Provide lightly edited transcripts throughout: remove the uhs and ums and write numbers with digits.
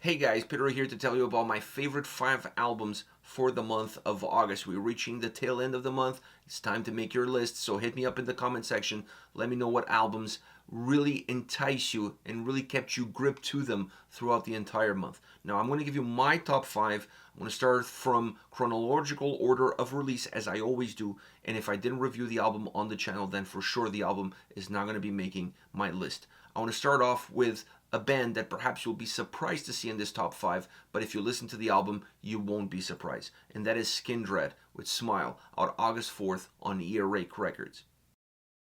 Hey guys, Peter here to tell you about my favorite 5 albums for the month of August. We're reaching the tail end of the month. It's time to make your list, so hit me up in the comment section. Let me know what albums really entice you and really kept you gripped to them throughout the entire month. Now I'm going to give you my top 5. I'm going to start from chronological order of release as I always do, and if I didn't review the album on the channel, then for sure the album is not going to be making my list. I want to start off with a band that perhaps you'll be surprised to see in this top 5, but if you listen to the album, you won't be surprised. And that is Skindred with Smile, out August 4th on Earache Records.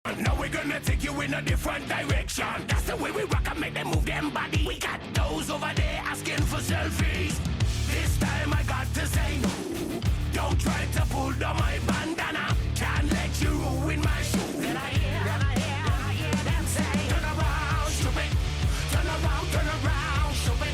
Now we're gonna take you in a different direction. That's the way we rock and make them move them body. We got those over there asking for selfies. This time I got to say no. Don't try to pull down my bandana. Can't let you ruin my shoe. Then I hear them say, turn around, stupid. Turn around, stupid,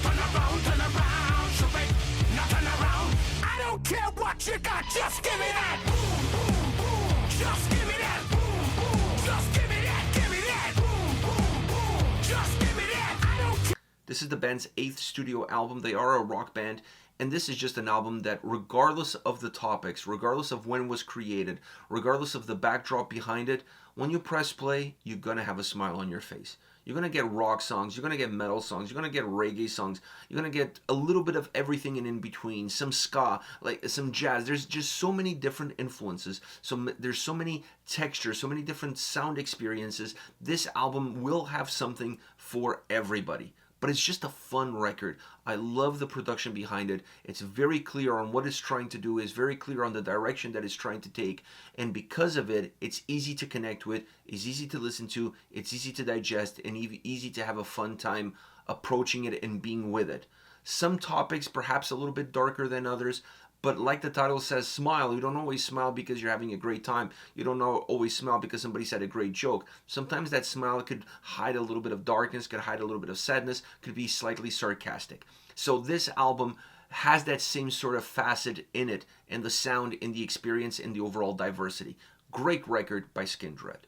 turn around, stupid. Now turn around. I don't care what you got, just give me that. Boom, boom, boom. Just give me that. Boom, boom. Just give me that, give me that. Boom, boom, boom. Just give me that. I don't care. This is the band's 8th studio album. They are a rock band, and this is just an album that, regardless of the topics, regardless of when it was created, regardless of the backdrop behind it, when you press play, you're gonna have a smile on your face. You're gonna get rock songs, you're gonna get metal songs, you're gonna get reggae songs, you're gonna get a little bit of everything in between, some ska, like some jazz. There's just so many different influences. So there's so many textures, so many different sound experiences. This album will have something for everybody. But it's just a fun record. I love the production behind it. It's very clear on what it's trying to do. It's very clear on the direction that it's trying to take. And because of it, it's easy to connect with. It's easy to listen to. It's easy to digest. And easy to have a fun time approaching it and being with it. Some topics perhaps a little bit darker than others. But like the title says, smile. You don't always smile because you're having a great time. You don't always smile because somebody said a great joke. Sometimes that smile could hide a little bit of darkness, could hide a little bit of sadness, could be slightly sarcastic. So this album has that same sort of facet in it, and the sound, in the experience, in the overall diversity. Great record by Skindred.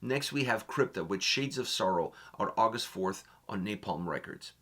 Next we have Crypta with Shades of Sorrow, out August 4th on Napalm Records.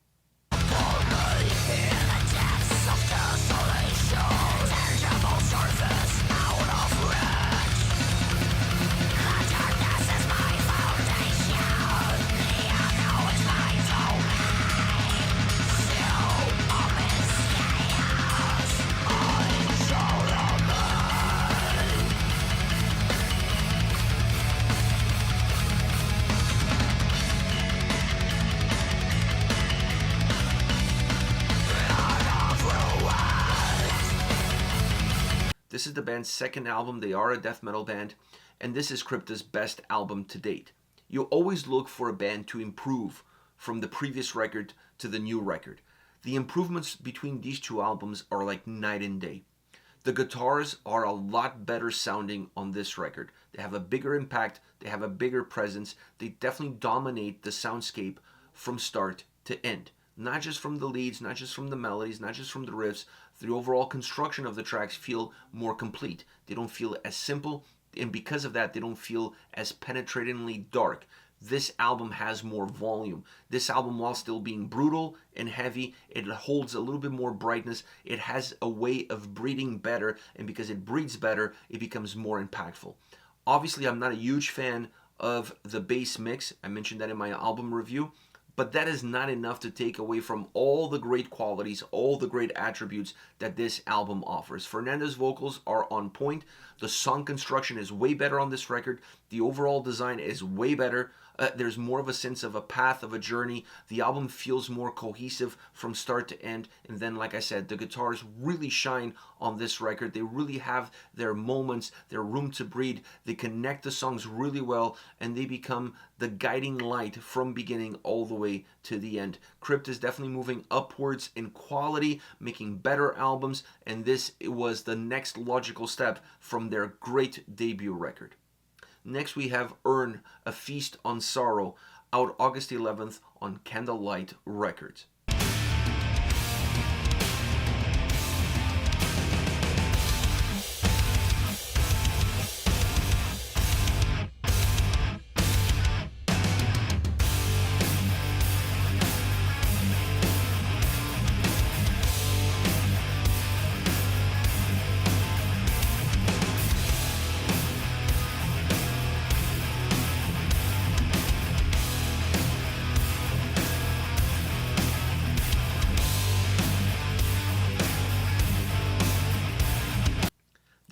This is the band's second album. They are a death metal band, and this is Crypta's best album to date. You always look for a band to improve from the previous record to the new record. The improvements between these two albums are like night and day. The guitars are a lot better sounding on this record. They have a bigger impact, they have a bigger presence, they definitely dominate the soundscape from start to end. Not just from the leads, not just from the melodies, not just from the riffs. The overall construction of the tracks feel more complete. They don't feel as simple, and because of that, they don't feel as penetratingly dark. This album has more volume. This album, while still being brutal and heavy, it holds a little bit more brightness. It has a way of breathing better, and because it breathes better, it becomes more impactful. Obviously, I'm not a huge fan of the bass mix. I mentioned that in my album review. But that is not enough to take away from all the great qualities, all the great attributes that this album offers. Fernanda's vocals are on point. The song construction is way better on this record. The overall design is way better. There's more of a sense of a path, of a journey. The album feels more cohesive from start to end. And then, like I said, the guitars really shine on this record. They really have their moments, their room to breathe. They connect the songs really well, and they become the guiding light from beginning all the way to the end. Crypta is definitely moving upwards in quality, making better albums, and this was the next logical step from their great debut record. Next we have URNE, A Feast on Sorrow, out August 11th on Candlelight Records.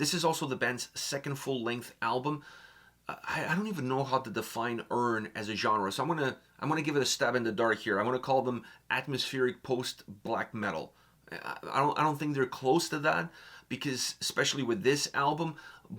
This is also the band's second full-length album. I don't even know how to define URNE as a genre, so I'm gonna give it a stab in the dark here. I'm gonna call them atmospheric post-black metal. I don't think they're close to that, because especially with this album,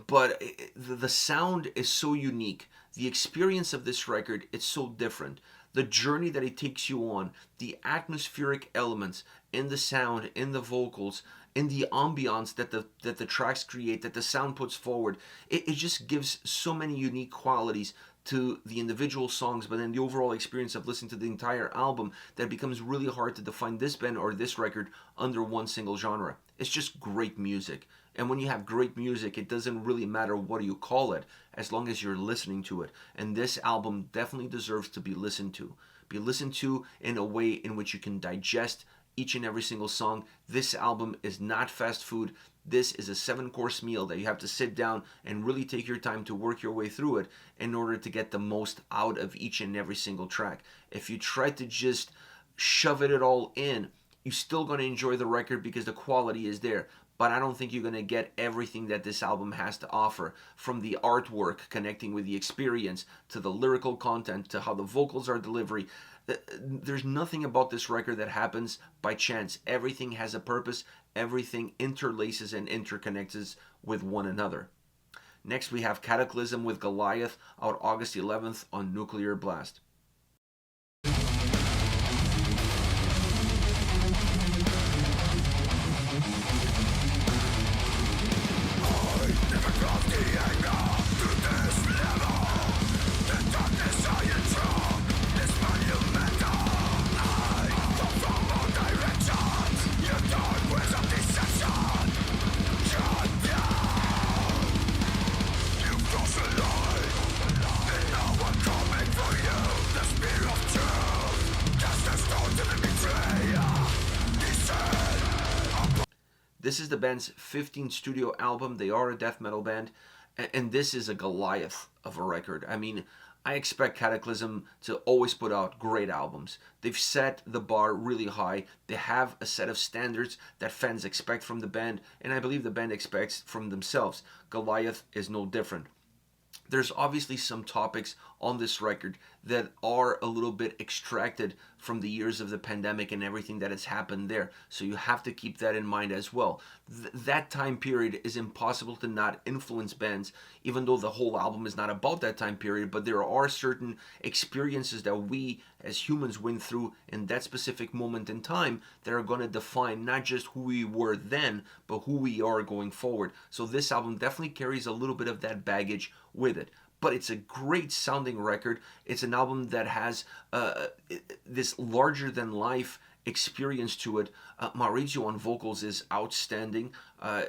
but the sound is so unique. The experience of this record, it's so different. The journey that it takes you on, the atmospheric elements in the sound, in the vocals, in the ambiance that the tracks create, that the sound puts forward, it just gives so many unique qualities to the individual songs, but then the overall experience of listening to the entire album, that it becomes really hard to define this band or this record under one single genre. It's just great music. And when you have great music, it doesn't really matter what you call it, as long as you're listening to it. And this album definitely deserves to be listened to. Be listened to in a way in which you can digest each and every single song. This album is not fast food. This is a 7-course meal that you have to sit down and really take your time to work your way through it in order to get the most out of each and every single track. If you try to just shove it all in, you're still going to enjoy the record because the quality is there. But I don't think you're going to get everything that this album has to offer, from the artwork connecting with the experience, to the lyrical content, to how the vocals are delivered. There's nothing about this record that happens by chance. Everything has a purpose. Everything interlaces and interconnects with one another. Next we have Kataclysm with Goliath, out August 11th on Nuclear Blast. This is the band's 15th studio album. They are a death metal band, and this is a Goliath of a record. I mean, I expect Kataclysm to always put out great albums. They've set the bar really high. They have a set of standards that fans expect from the band, and I believe the band expects from themselves. Goliath is no different. There's obviously some topics on this record that are a little bit extracted from the years of the pandemic and everything that has happened there. So you have to keep that in mind as well. That time period is impossible to not influence bands, even though the whole album is not about that time period, but there are certain experiences that we as humans went through in that specific moment in time that are going to define not just who we were then, but who we are going forward. So this album definitely carries a little bit of that baggage with it. But it's a great sounding record. It's an album that has this larger than life experience to it. Maurizio on vocals is outstanding,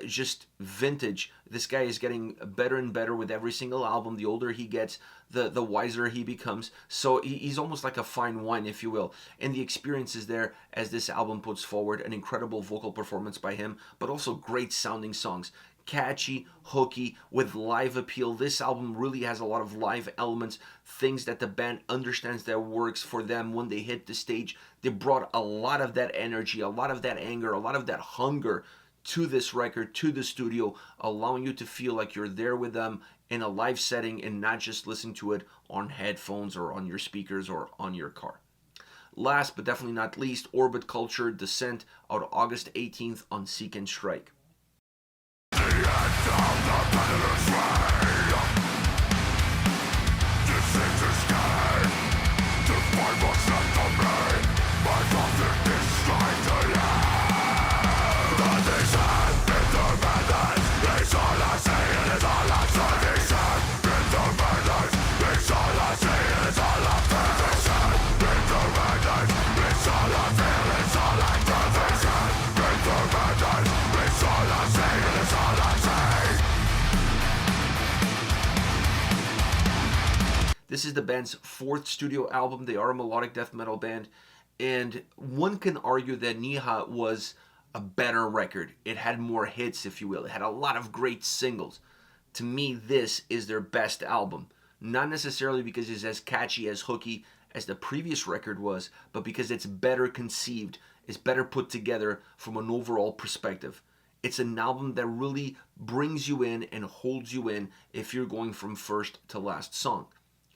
just vintage. This guy is getting better and better with every single album. The older he gets, the wiser he becomes. So he's almost like a fine wine, if you will. And the experience is there as this album puts forward an incredible vocal performance by him, but also great sounding songs. Catchy, hooky, with live appeal. This album really has a lot of live elements, things that the band understands that works for them when they hit the stage. They brought a lot of that energy, a lot of that anger, a lot of that hunger to this record, to the studio, allowing you to feel like you're there with them in a live setting and not just listening to it on headphones or on your speakers or on your car. Last but definitely not least, Orbit Culture Descent, out August 18th on Seek and Strike. This is the band's 4th studio album. They are a melodic death metal band, and one can argue that Niha was a better record. It had more hits, if you will. It had a lot of great singles. To me, this is their best album. Not necessarily because it's as catchy, as hooky as the previous record was, but because it's better conceived, it's better put together from an overall perspective. It's an album that really brings you in and holds you in if you're going from first to last song.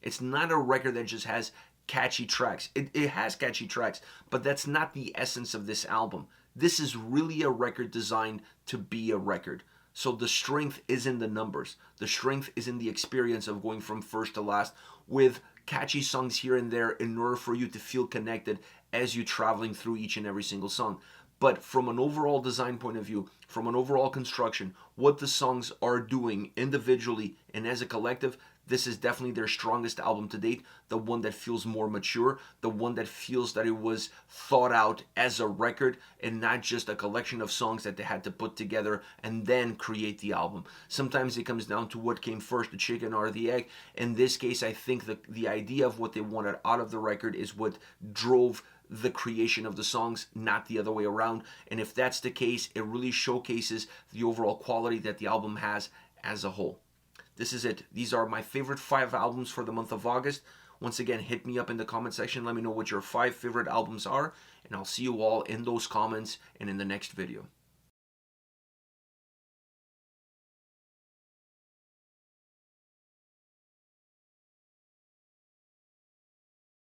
It's not a record that just has catchy tracks. It has catchy tracks, but that's not the essence of this album. This is really a record designed to be a record. So the strength is in the numbers. The strength is in the experience of going from first to last with catchy songs here and there in order for you to feel connected as you're traveling through each and every single song. But from an overall design point of view, from an overall construction, what the songs are doing individually and as a collective, this is definitely their strongest album to date, the one that feels more mature, the one that feels that it was thought out as a record and not just a collection of songs that they had to put together and then create the album. Sometimes it comes down to what came first, the chicken or the egg. In this case, I think the idea of what they wanted out of the record is what drove the creation of the songs, not the other way around. And if that's the case, it really showcases the overall quality that the album has as a whole. This is it. These are my favorite 5 albums for the month of August. Once again, hit me up in the comment section. Let me know what your 5 favorite albums are, and I'll see you all in those comments and in the next video.